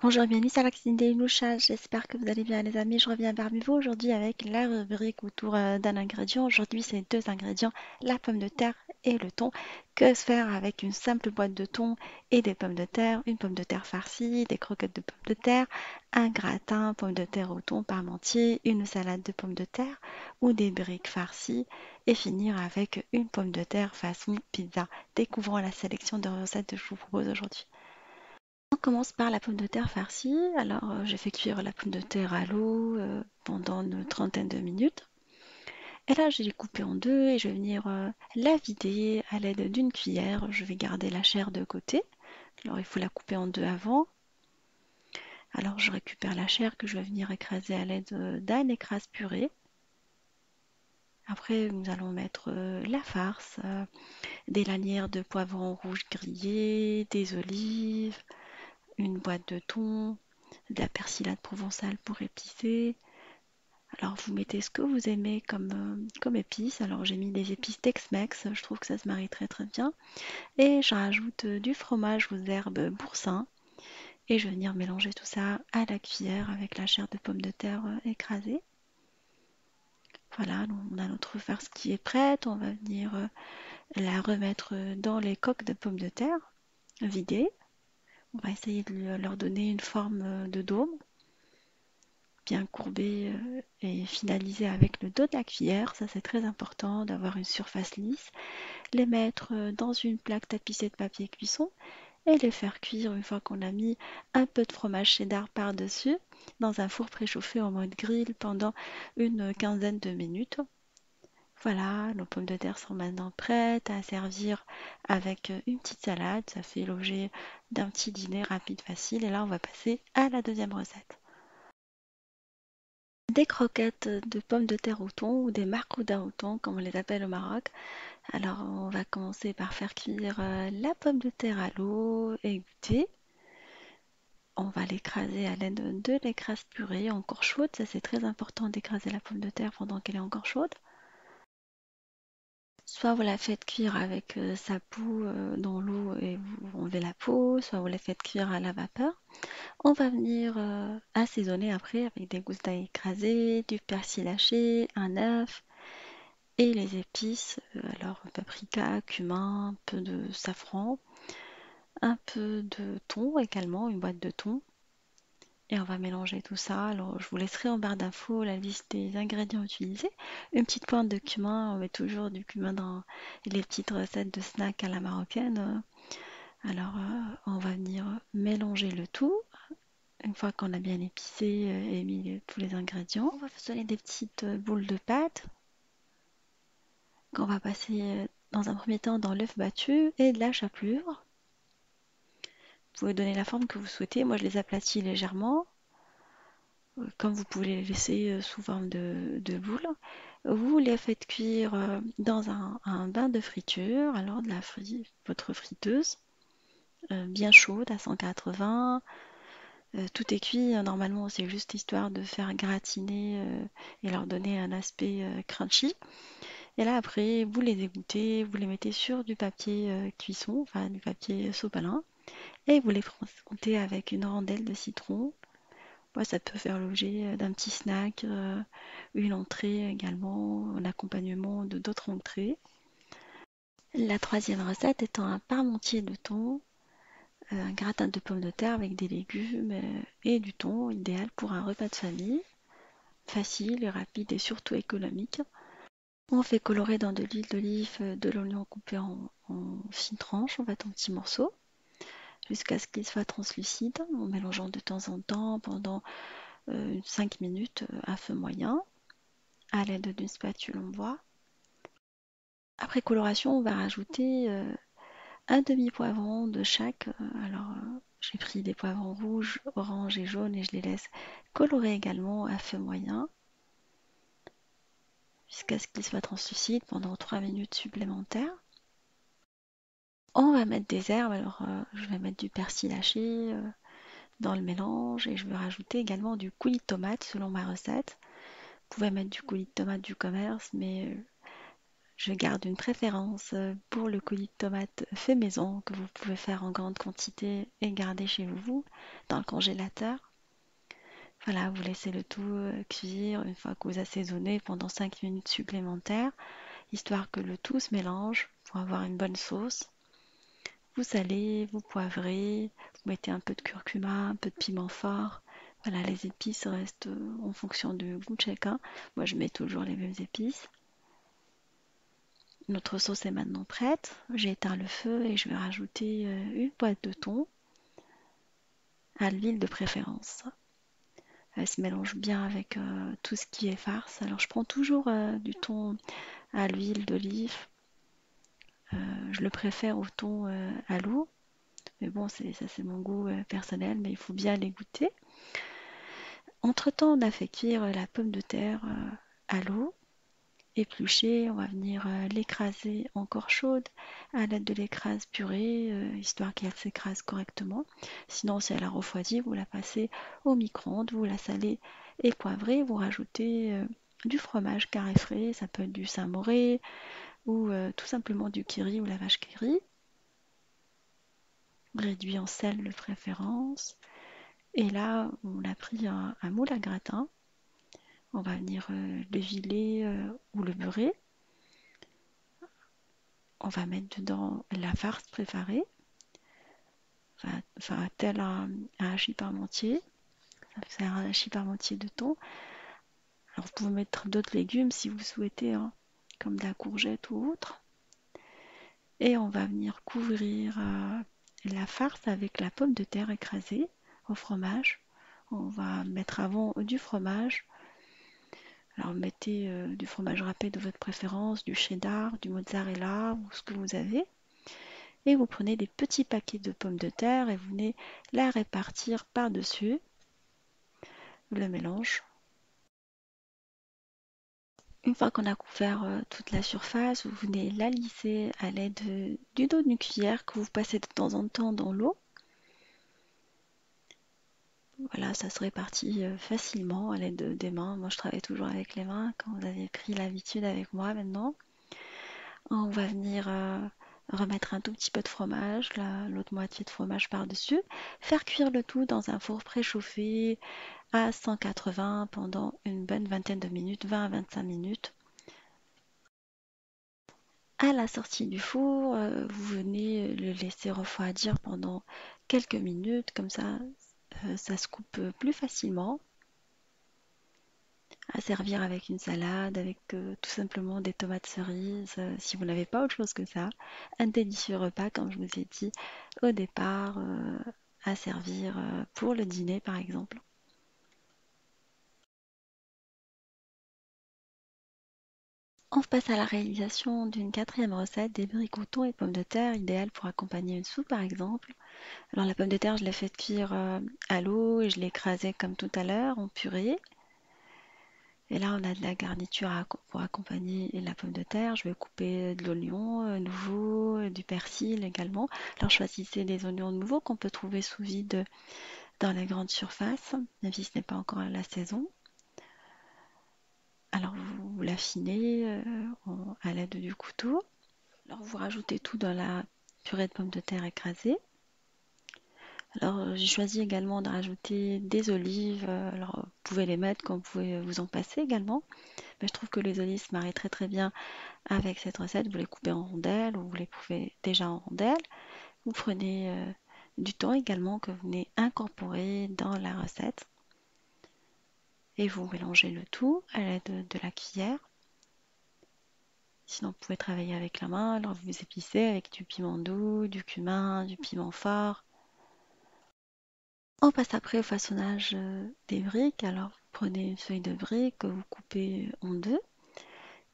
Bonjour, bienvenue sur la cuisine des Louchas. J'espère que vous allez bien, les amis. Je reviens parmi vous aujourd'hui avec la rubrique autour d'un ingrédient. Aujourd'hui, c'est deux ingrédients, la pomme de terre et le thon. Que se faire avec une simple boîte de thon et des pommes de terre, une pomme de terre farcie, des croquettes de pommes de terre, un gratin, pommes de terre au thon parmentier, une salade de pommes de terre ou des briques farcies et finir avec une pomme de terre façon pizza. Découvrons la sélection de recettes que je vous propose aujourd'hui. On commence par la pomme de terre farcie. Alors, j'ai fait cuire la pomme de terre à l'eau pendant une trentaine de minutes. Et là, je l'ai coupée en deux et je vais venir la vider à l'aide d'une cuillère. Je vais garder la chair de côté. Alors, il faut la couper en deux avant. Alors, je récupère la chair que je vais venir écraser à l'aide d'un écrase purée. Après, nous allons mettre la farce, des lanières de poivrons rouges grillés, des olives, une boîte de thon, de la persillade provençale pour épicer. Alors vous mettez ce que vous aimez comme épices. Alors j'ai mis des épices Tex-Mex, je trouve que ça se marie très très bien. Et je rajoute du fromage aux herbes boursin. Et je vais venir mélanger tout ça à la cuillère avec la chair de pomme de terre écrasée. Voilà, on a notre farce qui est prête. On va venir la remettre dans les coques de pommes de terre vidées. On va essayer de leur donner une forme de dôme, bien courbé et finalisé avec le dos de la cuillère. Ça, c'est très important d'avoir une surface lisse. Les mettre dans une plaque tapissée de papier cuisson et les faire cuire une fois qu'on a mis un peu de fromage cheddar par-dessus dans un four préchauffé en mode grill pendant une quinzaine de minutes. Voilà, nos pommes de terre sont maintenant prêtes à servir avec une petite salade. Ça fait l'objet d'un petit dîner rapide, facile. Et là, on va passer à la deuxième recette. Des croquettes de pommes de terre au thon ou des marcoudas au thon, comme on les appelle au Maroc. Alors, on va commencer par faire cuire la pomme de terre à l'eau égouttée. On va l'écraser à l'aide de l'écrase purée encore chaude. Ça, c'est très important d'écraser la pomme de terre pendant qu'elle est encore chaude. Soit vous la faites cuire avec sa peau dans l'eau et vous enlevez la peau, soit vous la faites cuire à la vapeur. On va venir assaisonner après avec des gousses d'ail écrasées, du persil haché, un œuf et les épices. Alors paprika, cumin, un peu de safran, un peu de thon également, une boîte de thon. Et on va mélanger tout ça. Alors je vous laisserai en barre d'infos la liste des ingrédients utilisés. Une petite pointe de cumin, on met toujours du cumin dans les petites recettes de snacks à la marocaine. Alors on va venir mélanger le tout. Une fois qu'on a bien épicé et mis tous les ingrédients, on va façonner des petites boules de pâte qu'on va passer dans un premier temps dans l'œuf battu et de la chapelure. Vous pouvez donner la forme que vous souhaitez. Moi, je les aplatis légèrement, comme vous pouvez les laisser sous forme de boules. Vous les faites cuire dans un bain de friture, alors votre friteuse, bien chaude à 180. Tout est cuit, normalement c'est juste histoire de faire gratiner et leur donner un aspect crunchy. Et là après, vous les égouttez, vous les mettez sur du papier cuisson, enfin du papier sopalin, et vous les frottez avec une rondelle de citron. Ouais, ça peut faire l'objet d'un petit snack, une entrée également, un accompagnement de d'autres entrées. La troisième recette étant un parmentier de thon, un gratin de pommes de terre avec des légumes et du thon, idéal pour un repas de famille, facile et rapide et surtout économique. On fait colorer dans de l'huile d'olive de l'oignon coupé en fines tranches, en fait en petits morceaux, jusqu'à ce qu'il soit translucide, en mélangeant de temps en temps pendant 5 minutes à feu moyen, à l'aide d'une spatule en bois. Après coloration, on va rajouter un demi-poivron de chaque. J'ai pris des poivrons rouges, orange et jaune et je les laisse colorer également à feu moyen jusqu'à ce qu'ils soient translucides pendant 3 minutes supplémentaires. On va mettre des herbes, alors je vais mettre du persil haché dans le mélange et je vais rajouter également du coulis de tomate selon ma recette. Vous pouvez mettre du coulis de tomate du commerce, mais Je garde une préférence pour le coulis de tomates fait maison que vous pouvez faire en grande quantité et garder chez vous dans le congélateur. Voilà, vous laissez le tout cuire une fois que vous assaisonnez pendant 5 minutes supplémentaires, histoire que le tout se mélange pour avoir une bonne sauce. Vous salez, vous poivrez, vous mettez un peu de curcuma, un peu de piment fort. Voilà, les épices restent en fonction du goût de chacun. Moi, je mets toujours les mêmes épices. Notre sauce est maintenant prête. J'ai éteint le feu et je vais rajouter une boîte de thon à l'huile de préférence. Elle se mélange bien avec tout ce qui est farce. Alors je prends toujours du thon à l'huile d'olive. Je le préfère au thon à l'eau. Mais bon, ça c'est mon goût personnel, mais il faut bien les goûter. Entre-temps, on a fait cuire la pomme de terre à l'eau. Épluchée, on va venir l'écraser encore chaude à l'aide de l'écrase purée, histoire qu'elle s'écrase correctement. Sinon, si elle a refroidi, vous la passez au micro-ondes, vous la salez et poivrez, vous rajoutez du fromage carré frais, ça peut être du Saint-Mauré ou tout simplement du Kiri ou la vache qui rit, réduit en sel de préférence. Et là, on a pris un moule à gratin, on va venir le filer ou le beurrer. On va mettre dedans la farce préparée, enfin tel un hachis parmentier. Ça fait un hachis parmentier de thon. Alors vous pouvez mettre d'autres légumes si vous souhaitez, hein, comme de la courgette ou autre. Et on va venir couvrir la farce avec la pomme de terre écrasée au fromage. On va mettre avant du fromage. Alors mettez du fromage râpé de votre préférence, du cheddar, du mozzarella ou ce que vous avez. Et vous prenez des petits paquets de pommes de terre et vous venez la répartir par-dessus le mélange. Une fois qu'on a couvert toute la surface, vous venez la lisser à l'aide du dos d'une cuillère que vous passez de temps en temps dans l'eau. Voilà, ça se répartit facilement à l'aide des mains. Moi, je travaille toujours avec les mains, quand vous avez pris l'habitude avec moi maintenant. On va venir remettre un tout petit peu de fromage, l'autre moitié de fromage par-dessus. Faire cuire le tout dans un four préchauffé à 180 pendant une bonne vingtaine de minutes, 20 à 25 minutes. À la sortie du four, vous venez le laisser refroidir pendant quelques minutes, comme ça se coupe plus facilement. À servir avec une salade, avec tout simplement des tomates cerises, si vous n'avez pas autre chose que ça. Un délicieux repas, comme je vous ai dit au départ, à servir pour le dîner par exemple. On passe à la réalisation d'une quatrième recette, des bricots et pommes de terre, idéale pour accompagner une soupe par exemple. Alors la pomme de terre, je l'ai fait cuire à l'eau et je l'ai écrasée comme tout à l'heure en purée. Et là, on a de la garniture pour accompagner la pomme de terre. Je vais couper de l'oignon nouveau, du persil également. Alors choisissez des oignons nouveaux qu'on peut trouver sous vide dans la grande surface, même si ce n'est pas encore la saison. Alors vous l'affinez à l'aide du couteau. Alors vous rajoutez tout dans la purée de pommes de terre écrasée. Alors j'ai choisi également de rajouter des olives. Alors vous pouvez les mettre quand vous pouvez vous en passer également. Mais je trouve que les olives se marient très très bien avec cette recette. Vous les coupez en rondelles ou vous les coupez déjà en rondelles. Vous prenez du thon également que vous venez incorporer dans la recette. Et vous mélangez le tout à l'aide de la cuillère. Sinon, vous pouvez travailler avec la main. Alors, vous épicez avec du piment doux, du cumin, du piment fort. On passe après au façonnage des briques. Alors, vous prenez une feuille de brique que vous coupez en deux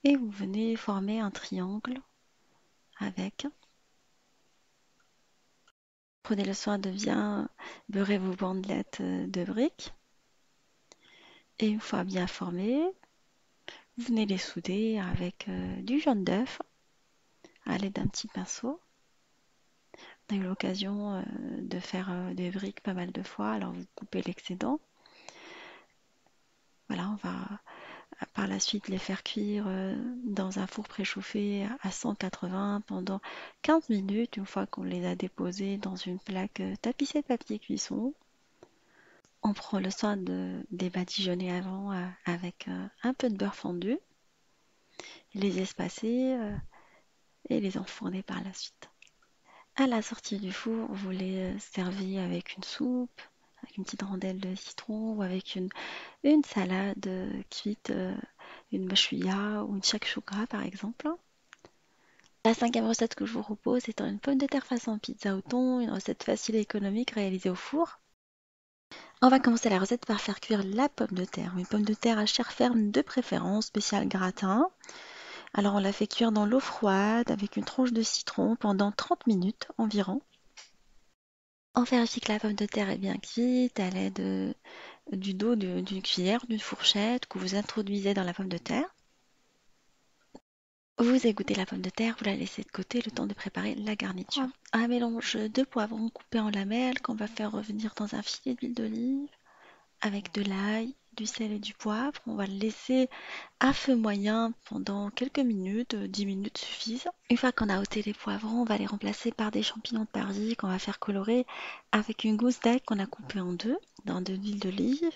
et vous venez former un triangle avec. Prenez le soin de bien beurrer vos bandelettes de briques. Et une fois bien formées, vous venez les souder avec du jaune d'œuf à l'aide d'un petit pinceau. On a eu l'occasion de faire des briques pas mal de fois, alors vous coupez l'excédent. Voilà, on va par la suite les faire cuire dans un four préchauffé à 180 pendant 15 minutes, une fois qu'on les a déposés dans une plaque tapissée de papier cuisson. On prend le soin de les badigeonner avant avec un peu de beurre fondu, les espacer et les enfourner par la suite. À la sortie du four, vous les servez avec une soupe, avec une petite rondelle de citron ou avec une salade cuite, une mâchouilla ou une shakshuka par exemple. La cinquième recette que je vous propose est une pomme de terre façon pizza au thon, une recette facile et économique réalisée au four. On va commencer la recette par faire cuire la pomme de terre. Une pomme de terre à chair ferme de préférence, spéciale gratin. Alors on la fait cuire dans l'eau froide avec une tranche de citron pendant 30 minutes environ. On vérifie que la pomme de terre est bien cuite à l'aide du dos d'une cuillère, d'une fourchette que vous introduisez dans la pomme de terre. Vous égouttez la pomme de terre, vous la laissez de côté le temps de préparer la garniture. Un mélange de poivrons coupés en lamelles qu'on va faire revenir dans un filet d'huile d'olive avec de l'ail, du sel et du poivre. On va le laisser à feu moyen pendant quelques minutes, 10 minutes suffisent. Une fois qu'on a ôté les poivrons, on va les remplacer par des champignons de Paris qu'on va faire colorer avec une gousse d'ail qu'on a coupée en deux dans de l'huile d'olive.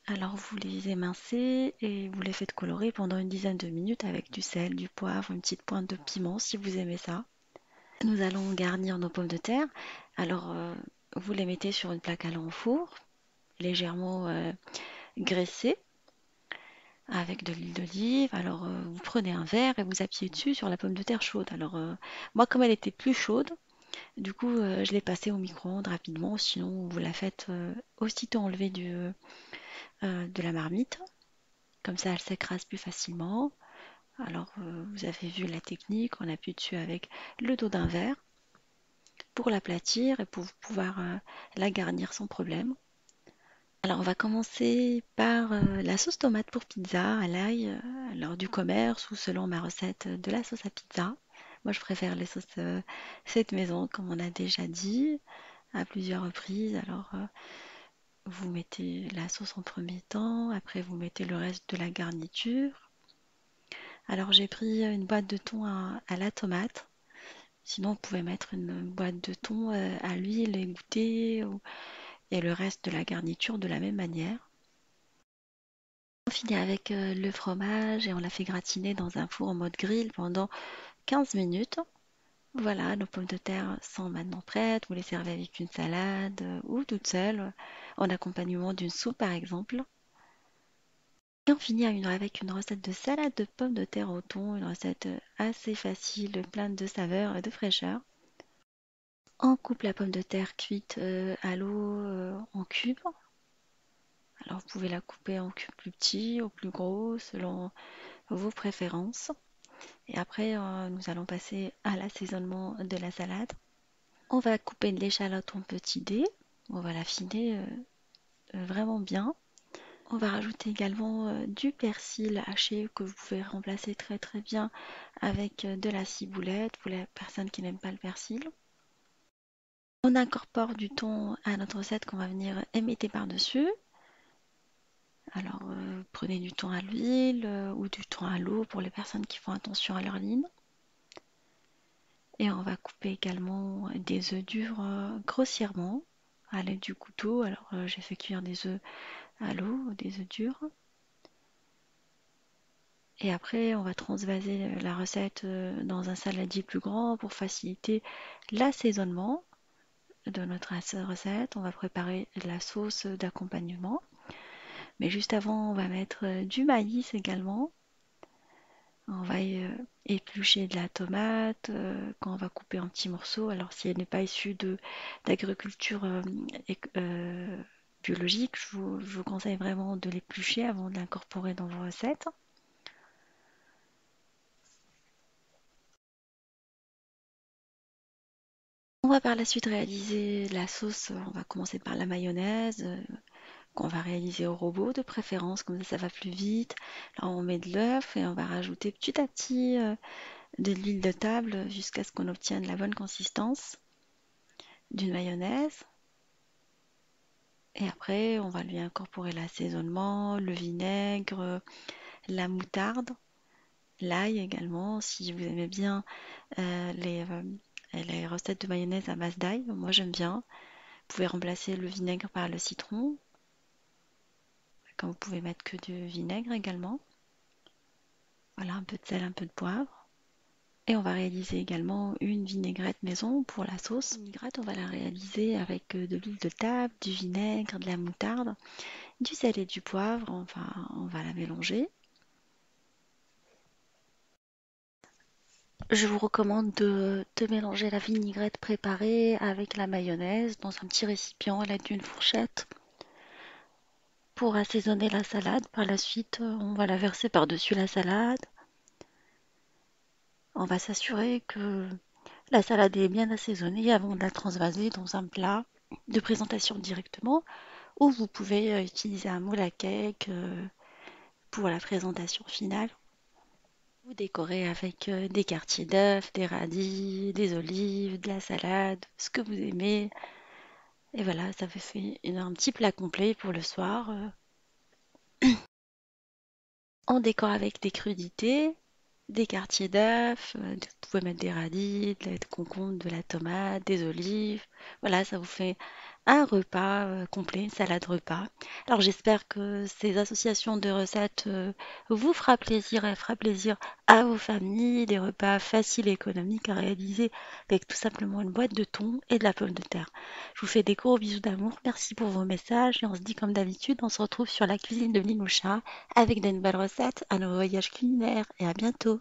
Alors vous les émincez et vous les faites colorer pendant une dizaine de minutes avec du sel, du poivre, une petite pointe de piment si vous aimez ça. Nous allons garnir nos pommes de terre. Alors vous les mettez sur une plaque allant au four, légèrement graissée avec de l'huile d'olive. Alors vous prenez un verre et vous appuyez dessus sur la pomme de terre chaude. Alors moi comme elle était plus chaude, du coup je l'ai passée au micro-ondes rapidement. Sinon vous la faites aussitôt enlever de la marmite. Comme ça, elle s'écrase plus facilement. Alors, vous avez vu la technique, on appuie dessus avec le dos d'un verre pour l'aplatir et pour pouvoir la garnir sans problème. Alors, on va commencer par la sauce tomate pour pizza à l'ail, alors du commerce ou selon ma recette de la sauce à pizza. Moi, je préfère les sauces faites maison, comme on a déjà dit à plusieurs reprises. Alors, vous mettez la sauce en premier temps, après vous mettez le reste de la garniture. Alors j'ai pris une boîte de thon à la tomate. Sinon, vous pouvez mettre une boîte de thon à l'huile égouttée et le reste de la garniture de la même manière. On finit avec le fromage et on la fait gratiner dans un four en mode grill pendant 15 minutes. Voilà, nos pommes de terre sont maintenant prêtes. Vous les servez avec une salade ou toute seule, en accompagnement d'une soupe par exemple. Et on finit avec une recette de salade de pommes de terre au thon, une recette assez facile, pleine de saveur et de fraîcheur. On coupe la pomme de terre cuite à l'eau en cubes. Alors vous pouvez la couper en cubes plus petits ou plus gros selon vos préférences. Et après, nous allons passer à l'assaisonnement de la salade. On va couper de l'échalote en petits dés. On va l'affiner vraiment bien. On va rajouter également du persil haché que vous pouvez remplacer très très bien avec de la ciboulette pour les personnes qui n'aiment pas le persil. On incorpore du thon à notre recette qu'on va venir émietter par-dessus. Alors prenez du thon à l'huile ou du thon à l'eau pour les personnes qui font attention à leur ligne. Et on va couper également des œufs durs grossièrement à l'aide du couteau. Alors j'ai fait cuire des œufs à l'eau, des œufs durs. Et après, on va transvaser la recette dans un saladier plus grand pour faciliter l'assaisonnement de notre recette. On va préparer la sauce d'accompagnement. Mais juste avant, on va mettre du maïs également. On va éplucher de la tomate qu'on va couper en petits morceaux. Alors si elle n'est pas issue d'agriculture biologique, je vous conseille vraiment de l'éplucher avant de l'incorporer dans vos recettes. On va par la suite réaliser la sauce. On va commencer par la mayonnaise qu'on va réaliser au robot de préférence, comme ça va plus vite. Là, on met de l'œuf et on va rajouter petit à petit de l'huile de table jusqu'à ce qu'on obtienne la bonne consistance d'une mayonnaise. Et après, on va lui incorporer l'assaisonnement, le vinaigre, la moutarde, l'ail également, si vous aimez bien euh, les, euh, les recettes de mayonnaise à base d'ail. Moi, j'aime bien. Vous pouvez remplacer le vinaigre par le citron, comme vous pouvez mettre que du vinaigre également. Voilà, un peu de sel, un peu de poivre. Et on va réaliser également une vinaigrette maison pour la sauce. Une vinaigrette, on va la réaliser avec de l'huile de table, du vinaigre, de la moutarde, du sel et du poivre. Enfin, on va la mélanger. Je vous recommande de mélanger la vinaigrette préparée avec la mayonnaise dans un petit récipient à l'aide d'une fourchette pour assaisonner la salade. Par la suite, on va la verser par-dessus la salade. On va s'assurer que la salade est bien assaisonnée avant de la transvaser dans un plat de présentation directement, ou vous pouvez utiliser un moule à cake pour la présentation finale. Vous décorez avec des quartiers d'œufs, des radis, des olives, de la salade, ce que vous aimez. Et voilà, ça vous fait un petit plat complet pour le soir. On décore avec des crudités, des quartiers d'œufs, vous pouvez mettre des radis, de la concombre, de la tomate, des olives. Voilà, ça vous fait un repas complet, une salade repas. Alors j'espère que ces associations de recettes vous fera plaisir et fera plaisir à vos familles, des repas faciles et économiques à réaliser avec tout simplement une boîte de thon et de la pomme de terre. Je vous fais des gros bisous d'amour, merci pour vos messages et on se dit comme d'habitude, on se retrouve sur la cuisine de Linoucha avec de nouvelles recettes, à nos voyages culinaires et à bientôt.